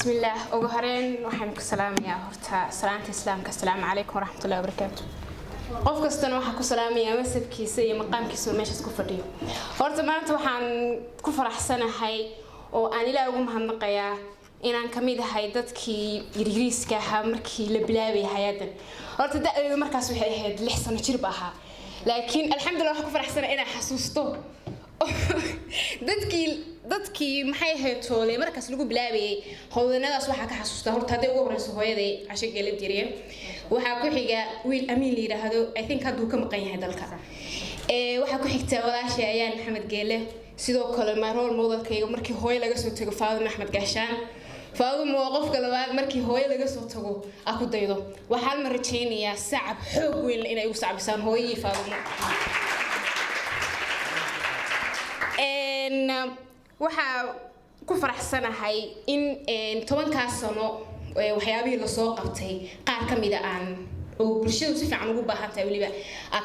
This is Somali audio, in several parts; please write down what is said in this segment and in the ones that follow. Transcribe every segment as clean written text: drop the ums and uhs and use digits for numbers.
بسم الله وجهرين وحمك السلام يا هرتا سلامة إسلامك السلام عليكم ورحمة الله وبركاته قف كستنا وحكو سلام يا مسب كيسي مقام كيسو ماشي سكفرديو هرتا ما أنت وحن كفر أحسن هاي وأنا لا أقوم هالنقيا إن أنا كميد هاي دتكي يريس كها مركي لبلاوي حياتنا هرتا ده مركز وحي هاد لحسن تربها لكن الحمد لله كفر أحسن أنا حسوسته dadkii maxay heetoolay markaas lagu bilaabay howlnadaas waxa ka xasuusta horta haday ugu horeyso hooyaday casho galab direen waxa ku xiga wiil amiin yiraahdo I think haduu ka maqan yahay dalka waxa ku xigta walaashay ayaan maxamed geele sidoo kale ma role modelkayga markii hooyo laga soo tago Faadimo Axmed Gaashaan Faadimo waa qofka labaad markii hooyo laga soo tago aku daydo waxaan ma rajaynayaa sacab xoog weyn inay u sacbisaan hooyadii Faadimo waxa ku faraxsanahay in 10 sano waxyaabihii la soo qabtay qaar kamid aan oo bulshadu si fiican ugu baahantahay waliba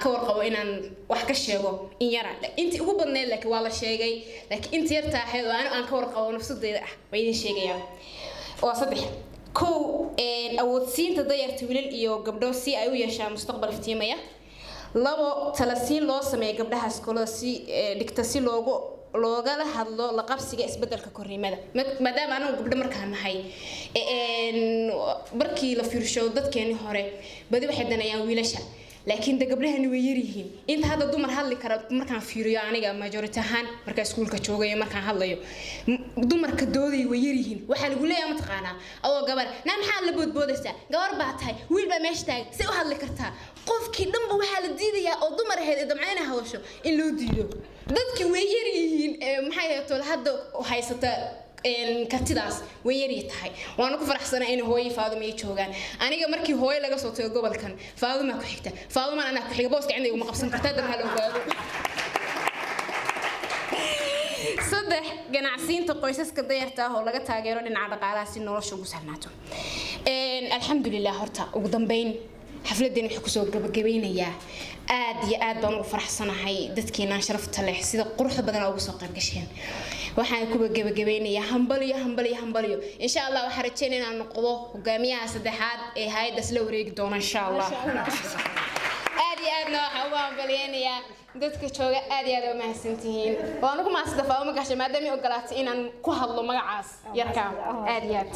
ka warqabo inaan wax ka sheego in yara intii ugu badneed laakiin waa la sheegay laakiin intii yarta ahayd oo aan ka warqabo nafsadeyda way idin sheegayaan oo saddex awoodsiinta dayarta wiilal iyo gabdho si ay u yeeshaan mustaqbal iftiimaya labo talasiin loo sameeyo gabdhaha iskoolada si dhigta si looga la hadlo la qabsiga isbedelka korriimada maadaama anagu gabdho markaan nahay markii la fiirsho dadkeeni hore badi waxay danayaan wiilasha laakiin gabdhahani way yar yihiin inta hadda dumar hadli kara markaan fiiriyo aniga majority ahaan marka iskuulka joogay markaan hadlayo dumarka dooday way yar yihiin waxa lagu leeyahay mataqaana adoo gabar maxaa la boodboodaysaa gabar baa tahay wiil baa meesha taag si u hadli kartaa qofkii dhanba waxa la diidayaa oo dumar ahayd damcayna hawsho in loo diido dadkii way yar yihiin maxay heeto hadda haysata kartidaas way yar tahay waan ku faraxsanahay in hooyo Faadimo ay joogan aniga markii hooyo laga soo tago gobolkan Faadimo ku xigta Faadimo ana ku xiga booska cindayga ma qabsan kartaa dad hal ogaado saddex ganacsiinta qoysaska dayarta ah oo laga taageero dhinaca dhaqaalaha si nolosha ugu sahnaato alxamdulillah horta ugu dambeyn xafladeen waxa ku soo gabagabeynaya aad iyo aad baan ugu faraxsanahay dadkeena sharafta leh sida quruxda badan ugu soo qayb gasheen waxaan ku gabagabeynaya hambaliyo insha Allah waxa rajeynaa inaan noqdo hogaamiyaha saddexaad ee hay'adda la wareegi doona insha Allah aad iyo aad waxa ugu hambalyeynaya dadka jooga aad iyo aad u mahadsantihiin waan ugu mahadsantahay Faadimo Gaashaan maadaama ay ogolaatay inaan ku hadlo magacaas yarka aad iyo aad